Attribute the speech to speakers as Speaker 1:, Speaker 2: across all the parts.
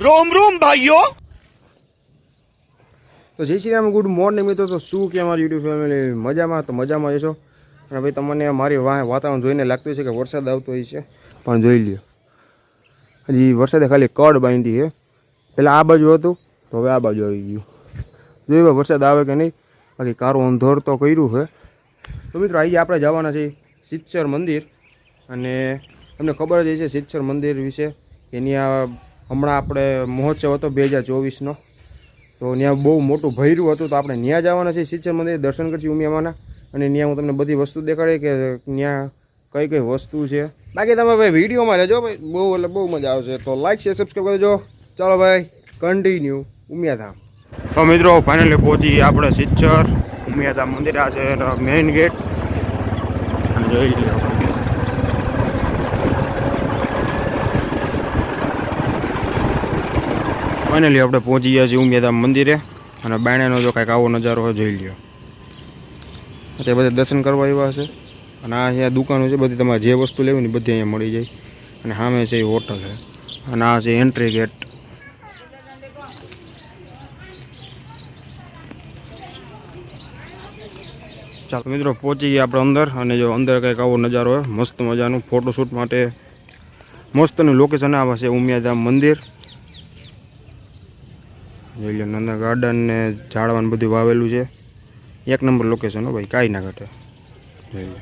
Speaker 1: रोम रोम भाइयों।
Speaker 2: તો જય શ્રી રામ, ગુડ મોર્નિંગ મિત્રો. તો શું કે અમારી યુટ્યુબ ફેમિલી મજામાં? તો મજામાં જશો. અને ભાઈ તમને મારી વાતાવરણ જોઈને લાગતું છે કે વરસાદ આવતો હોય છે, પણ જોઈ લ્યો હજી વરસાદે ખાલી કડ બાંધી છે. પહેલાં આ બાજુ હતું તો હવે આ બાજુ આવી ગયું. જોયું વરસાદ આવે કે નહીં. બાકી કારું અંધોર તો કર્યું છે. તો મિત્રો આજે આપણે જવાના છીએ સિદ્ધેશ્વર મંદિર. અને તમને ખબર જ છે સિદ્ધેશ્વર મંદિર વિશે. એની આ હમણાં આપણે મહોત્સવ હતો 2024નો, તો ત્યાં બહુ મોટું ભર્યું હતું. તો આપણે ત્યાં જવાના છીએ સિદ્ધેશ્વર મંદિર, દર્શન કરશું ઉમિયામાના. અને ત્યાં હું તમને બધી વસ્તુ દેખાડી કે ત્યાં કઈ કઈ વસ્તુ છે. બાકી તમે ભાઈ વિડીયોમાં રહેજો ભાઈ, બહુ એટલે બહુ મજા આવશે. તો લાઈક શેર સબસ્ક્રાઈબ કરજો. ચાલો ભાઈ કન્ટિન્યુ ઉમિયાધામ. તો મિત્રો ફાઇનલી પહોંચી આપણે સિદ્ધેશ્વર ઉમિયાધામ મંદિર. આ છે મેઇન ગેટ. અને જોઈ લો ફાઇનલી આપણે પહોંચી ગયા છીએ ઉમિયાધામ મંદિરે. અને બાયણાનો જો કાંઈક આવો નજારો હોય જોઈ લ્યો. અત્યારે બધા દર્શન કરવા આવ્યા હશે. અને આ અહીંયા દુકાનો છે બધી, તમારે જે વસ્તુ લેવી ને બધી અહીંયા મળી જાય. અને સામે છે એ હોટલ છે. અને આ છે એન્ટ્રી ગેટ. ચાલો મિત્રો પહોંચી ગયા આપણે અંદર. અને જો અંદર કંઈક આવો નજારો હોય મસ્ત મજાનું ફોટોશૂટ માટે મસ્તનું લોકેશન આવે છે ઉમિયાધામ મંદિર. જોઈ લો નંદા ગાર્ડન ને ઝાડવાનું બધું વાવેલું છે. એક નંબર લોકેશન હો ભાઈ, કાંઈ ના ઘટે. જોઈ લો.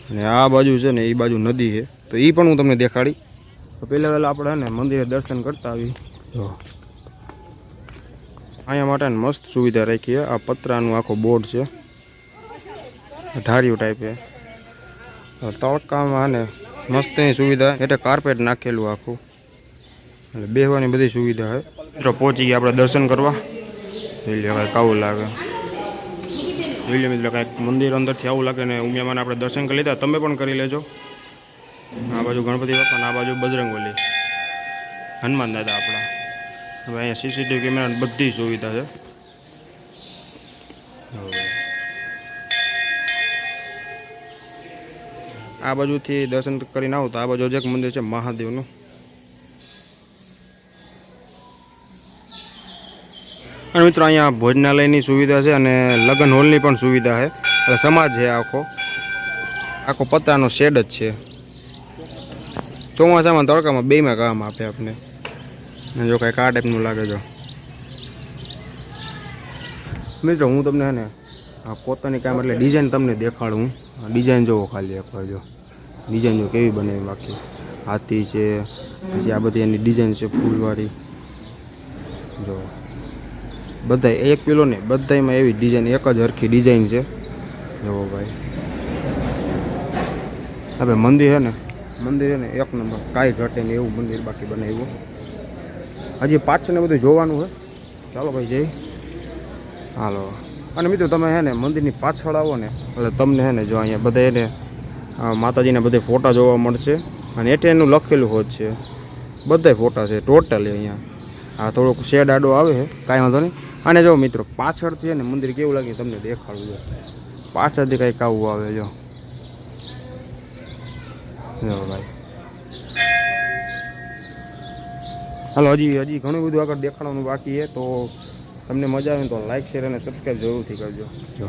Speaker 2: અને આ બાજુ છે ને એ બાજુ નદી છે, તો એ પણ હું તમને દેખાડી. તો પહેલાં આપણે ને મંદિરે દર્શન કરતા આવી. જો અહીંયા માટે મસ્ત સુવિધા રાખી છે. આ પતરાનું આખો બોર્ડ છે, ઢારિયું ટાઈપે. તડકામાં ને મસ્ત એની સુવિધા એટલે કાર્પેટ નાખેલું આખું. એટલે બેસવાની બધી સુવિધા છે. મિત્રો પહોંચી ગયા આપણે દર્શન કરવા. જોઈ લો કાંઈક આવું લાગે. જોઈ લો મિત્રો કાંઈક મંદિર અંદરથી આવું લાગે. ને ઉમિયામાને આપણે દર્શન કરી લીધા, તમે પણ કરી લેજો. આ બાજુ ગણપતિ બાપા, આ બાજુ બજરંગબલી, હનુમાન દાદા આપણા. હવે અહીંયા સીસીટીવી કેમેરાની બધી સુવિધા છે. આ બાજુથી દર્શન કરીને આવું તો આ બાજુ એક મંદિર છે મહાદેવનું. અને મિત્રો અહીંયા ભોજનાલયની સુવિધા છે અને લગ્ન હોલની પણ સુવિધા છે. એટલે સમાજ છે આખો પતરાનો શેડ જ છે. ચોમાસામાં તડકામાં બેમાં કામ આપે આપણે. જો કાંઈક આ ટાઈપનું લાગે. જો મિત્રો હું તમને હે ને આ પોતાની કામ એટલે ડિઝાઇન તમને દેખાડું. ડિઝાઇન જોવો ખાલી એકવાર. જો ડિઝાઇન જો કેવી બને. બાકી હાથી છે, પછી આ બધી એની ડિઝાઇન છે ફૂલવાળી. જો બધા એક પેલો ને બધામાં એવી ડિઝાઇન, એક જ હરખી ડિઝાઇન છે. જુઓ ભાઈ હવે મંદિર છે ને એક નંબર, કાંઈ ઘટે નહીં એવું મંદિર બાકી બનાવ્યું. હજી પાછળને બધું જોવાનું છે. ચાલો ભાઈ જઈ હાલો. અને મિત્રો તમે હે ને મંદિરની પાછળ આવો ને એટલે તમને હે ને જો અહીંયા બધા એને માતાજીના બધે ફોટા જોવા મળશે. અને એટલે એનું લખેલું હોત છે, બધા ફોટા છે ટોટલી અહીંયા. આ થોડોક શેડ આડો આવે છે, કાંઈ વાંધો નહીં. અને જો મિત્રો પાછળથી ને મંદિર કેવું લાગે તમને દેખાડવું છે. પાછળથી કંઈક આવું આવે. જો ભાઈ હાલો, હજી ઘણું બધું આગળ દેખાડવાનું બાકી છે. તો તમને મજા આવે તો લાઈક શેર અને સબસ્ક્રાઈબ જરૂરથી કરજો. જો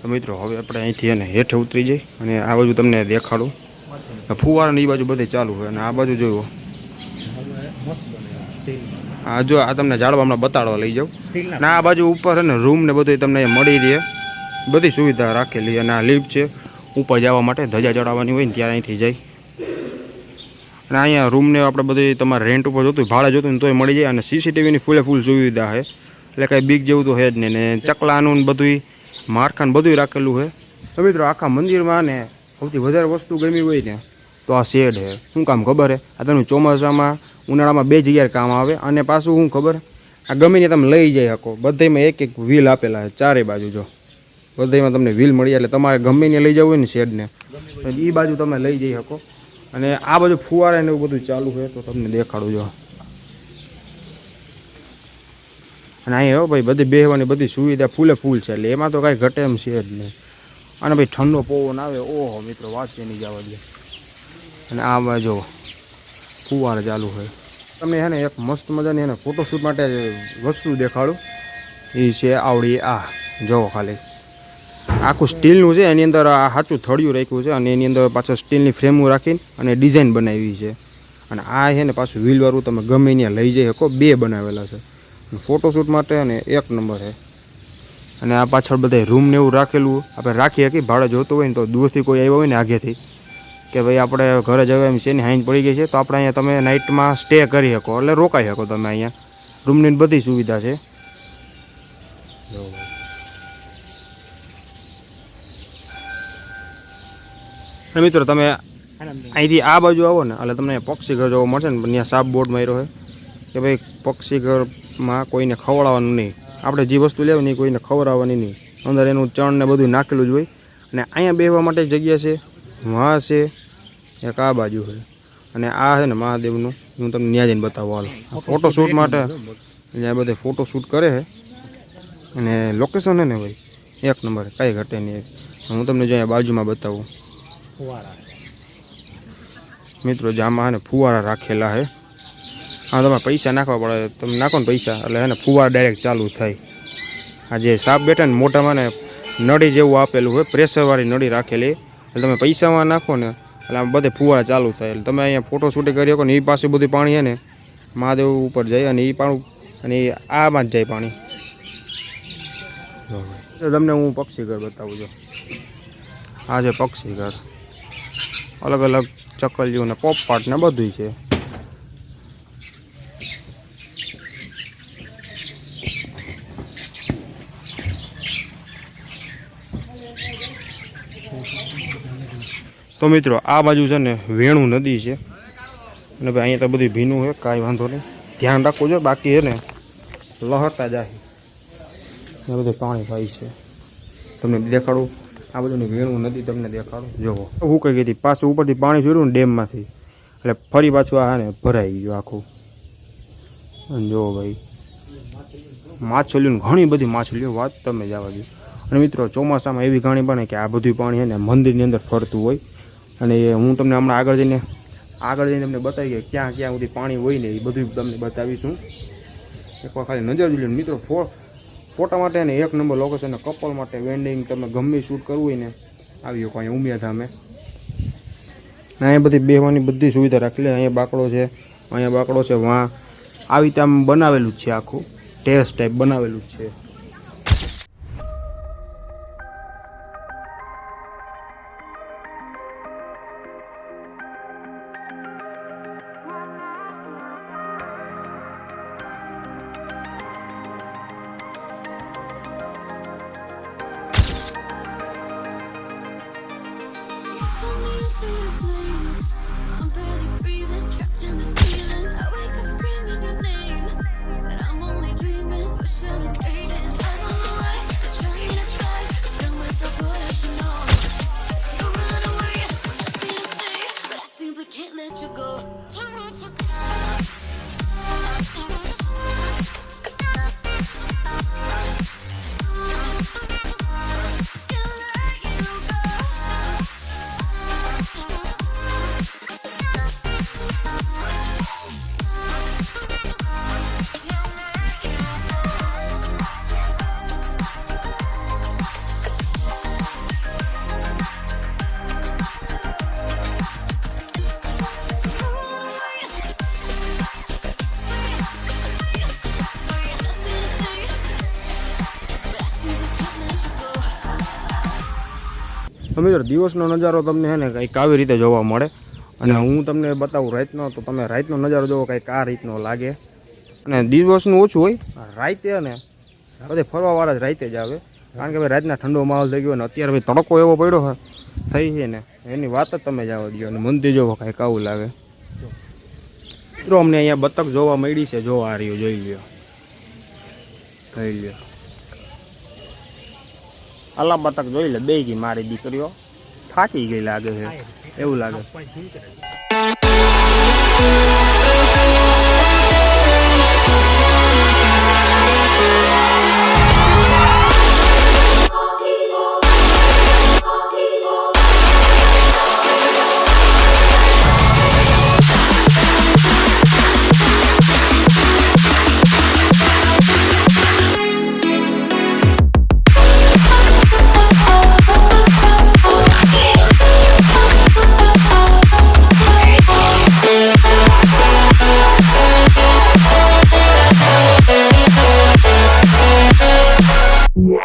Speaker 2: તો મિત્રો હવે આપણે અહીંથી એને હેઠે ઉતરી જઈ અને આ બાજુ તમને દેખાડું. ફુવારાની એ બાજુ બધે ચાલુ હોય. અને આ બાજુ જોયું હા, જો આ તમને ઝાડવા હમણાં બતાડવા લઈ જાઉં. અને આ બાજુ ઉપર છે ને રૂમ ને બધું તમને મળી રહે, બધી સુવિધા રાખેલી. અને આ લિફ્ટ છે ઉપર જવા માટે, ધજા ચડાવવાની હોય ને ત્યારે અહીંથી જાય. અને અહીંયા રૂમને આપણે બધી તમારે રેન્ટ ઉપર જોતું ભાડે જોતું ને તોય મળી જાય. અને સીસીટીવીની ફૂલ સુવિધા છે, એટલે કાંઈ બીક જેવું તો છે જ નહીં. ને ચકલાનું બધું માળખાને બધું રાખેલું છે. તો મિત્રો આખા મંદિરમાં ને સૌથી વધારે વસ્તુ ગમી હોય ને તો આ શેડ છે. શું કામ ખબર છે? આ તમે ચોમાસામાં ઉનાળામાં બે જગ્યાએ કામ આવે. અને પાછું શું ખબર, આ ગમીને તમે લઈ જઈ શકો. બધામાં એક એક વ્હીલ આપેલા છે ચારે બાજુ. જો બધામાં તમને વ્હીલ મળી જાય. એટલે તમારે ગમીને લઈ જવું હોય ને શેડને, એ બાજુ તમે લઈ જઈ શકો. અને આ બાજુ ફુવારા ને એવું બધું ચાલુ છે, તો તમને દેખાડું. જો અને અહીંયા ભાઈ બધી બેહવાની બધી સુવિધા ફૂલ છે. એટલે એમાં તો કાંઈ ઘટે એમ છે જ નહીં. અને ભાઈ ઠંડો પવન આવે, ઓહો મિત્રો વાત છે નહીં જવા દે. અને આમાં જો ફુવારા ચાલુ હોય. તમને હે ને એક મસ્ત મજાની એને ફોટોશૂટ માટે વસ્તુ દેખાડું. એ છે આવડી આ જોવો ખાલી આખું સ્ટીલનું છે. એની અંદર આ સાચું થળિયું રાખ્યું છે અને એની અંદર પાછળ સ્ટીલની ફ્રેમો રાખીને અને ડિઝાઇન બનાવી છે. અને આ છે ને પાછું વ્હીલવાળું તમે ગમે ત્યાં લઈ જઈ શકો. 2 બનાવેલા છે ફોટોશૂટ માટે અને 1 નંબર છે. અને આ પાછળ બધા રૂમ ને એવું રાખેલું આપણે રાખી શકીએ. ભાડે જોતું હોય ને તો દૂરથી કોઈ આવ્યો હોય ને આગેથી કે ભાઈ આપણે ઘરે જવા એમ છે ને હાઈન પડી ગઈ છે તો આપણે અહીંયા તમે નાઇટમાં સ્ટે કરી શકો એટલે રોકાઈ શકો તમે. અહીંયા રૂમની બધી સુવિધા છે. મિત્રો તમે અહીંથી આ બાજુ આવો ને એટલે તમને પક્ષી ઘર જોવા મળશે ને. પણ ત્યાં સાપ બોર્ડ માર્યો છે કે ભાઈ પક્ષી ઘરમાં કોઈને ખવડાવવાનું નહીં. આપણે જે વસ્તુ લેવી નહીં કોઈને ખવડાવવાની નહીં. અંદર એનું ચણ ને બધું નાખેલું જ હોય. અને અહીંયા બેસવા માટે જગ્યા છે. વાં છે એક આ બાજુ છે અને આ છે ને મહાદેવનું. હું તમને ત્યાં જઈને બતાવું. હાલો ફોટોશૂટ માટે અહીંયા બધે ફોટોશૂટ કરે છે. અને લોકેશન છે ને ભાઈ 1 નંબર કાંઈ ઘટે નહીં. હું તમને જો અહીંયા બાજુમાં બતાવું. મિત્રો જામાં ને ફુવારા રાખેલા છે. હા તમારે પૈસા નાખવા પડે. તમે નાખો ને પૈસા એટલે હે ને ફુવારા ડાયરેક્ટ ચાલુ થાય. આ જે સાપ બેઠા ને મોઢામાં ને નળી જેવું આપેલું હોય પ્રેશરવાળી નળી રાખેલી. એટલે તમે પૈસામાં નાખો ને એટલે આમ બધે ફુવારા ચાલુ થાય. એટલે તમે અહીંયા ફોટો શૂટિંગ કરી શકો ને. એ પાસે બધું પાણી છે ને મહાદેવ ઉપર જાય અને એ પાણી અને એ આમાં જ જાય પાણી. તમને હું પક્ષી ઘર બતાવું છું. આ છે પક્ષી ઘર. અલગ અલગ ચકલીઓ ને પોપપાટ ને બધું છે. તો મિત્રો આ બાજુ છે ને વેણુ નદી છે અને ભાઈ અહીંયા તો બધું ભીનું છે. કાંઈ વાંધો નહીં ધ્યાન રાખવું જોઈએ. બાકી છે ને લહરતા જાય એ બધું પાણી થાય છે. તમને દેખાડું આ બધું વેણુ નદી તમને દેખાડું. જોવો હું કહી ગઈ હતી પાછું ઉપરથી પાણી છોડ્યું ને ડેમમાંથી એટલે ફરી પાછું આ ને ભરાઈ ગયું આખું. અને જોવો ભાઈ માછલીઓ ઘણી બધી માછલીઓ વાત તમે જવા દો. અને મિત્રો ચોમાસામાં એવી ઘણી બને કે આ બધું પાણી છે ને મંદિરની અંદર ફરતું હોય. અને એ હું તમને હમણાં આગળ જઈને તમને બતાવી કે ક્યાં ક્યાં સુધી પાણી હોય ને એ બધું તમને બતાવીશું. એકવાર ખાલી નજર જોઈ લો મિત્રો. ફોટા માટે ને 1 નંબર લોકેશન. કપલ માટે વેન્ડિંગ તમે ગમે શૂટ કરવું હોય ને આવી શકો અહીંયા ઉમિયાધામે. અહીંયા બધી બેહવાની બધી સુવિધા રાખેલી. અહીંયા બાકડો છે, અહીંયા બાકડો છે. વાં આવી રીતે આમ બનાવેલું જ છે. આખું ટેરેસ ટાઈપ બનાવેલું જ છે. મિત્રો દિવસનો નજારો તમને છે ને કંઈક આવી રીતે જોવા મળે. અને હું તમને બતાવું રાતનો તો તમે રાતનો નજારો જોવો કંઈક આ રીતનો લાગે. અને દિવસનું ઓછું હોય રાતે ને બધે ફરવાવાળા જ રાતે જ આવે. કારણ કે ભાઈ રાતના ઠંડો માહોલ થઈ ગયો ને અત્યારે ભાઈ તડકો એવો પડ્યો થઈ છે ને એની વાત જ તમે જવા દો. અને મંદિર જોવો કંઈક આવું લાગે. મિત્રો અમને અહીંયા બતક જોવા મળી છે. જો આ રહ્યો જોઈ લ્યો. થઈ લ્યો અલા બતક જોઈ લે. બે ગઈ મારી દીકરીઓ થાકી ગઈ લાગે છે એવું લાગે.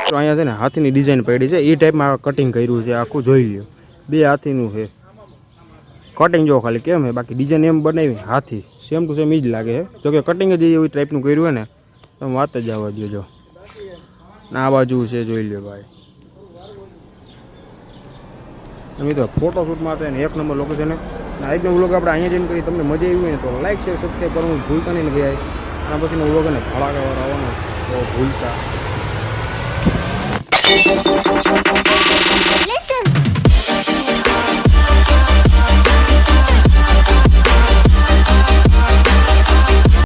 Speaker 2: તો અહીંયા છે ને હાથીની ડિઝાઇન પડી છે, એ ટાઈપમાં કટિંગ કર્યું છે, આખું જોઈ લ્યો. 2 હાથીનું છે કટિંગ, જો ખાલી કેમ છે, બાકી ડિઝાઇન એમ બનાવી હાથી સેમ ટુ સેમ એ જ લાગે છે. જોકે કટિંગ જ એવી ટાઈપનું કર્યું હોય ને તમે વાત જ આવવા દો. જો ના આ બાજુ છે, જોઈ લ્યો ભાઈ. મિત્રો ફોટોશૂટ માટે ને 1 નંબર લોકેશન. આજનો વ્લોગ આપણે અહીંયા જઈને કરી. તમને મજા આવી હોય ને તો લાઈક શેર સબસ્ક્રાઈબ કરવાનું ભૂલતા નહીં ને ભાઈ. આના પછીનો વ્લોગ ને ફળાકાવાર આવવાનો તો ભૂલતા.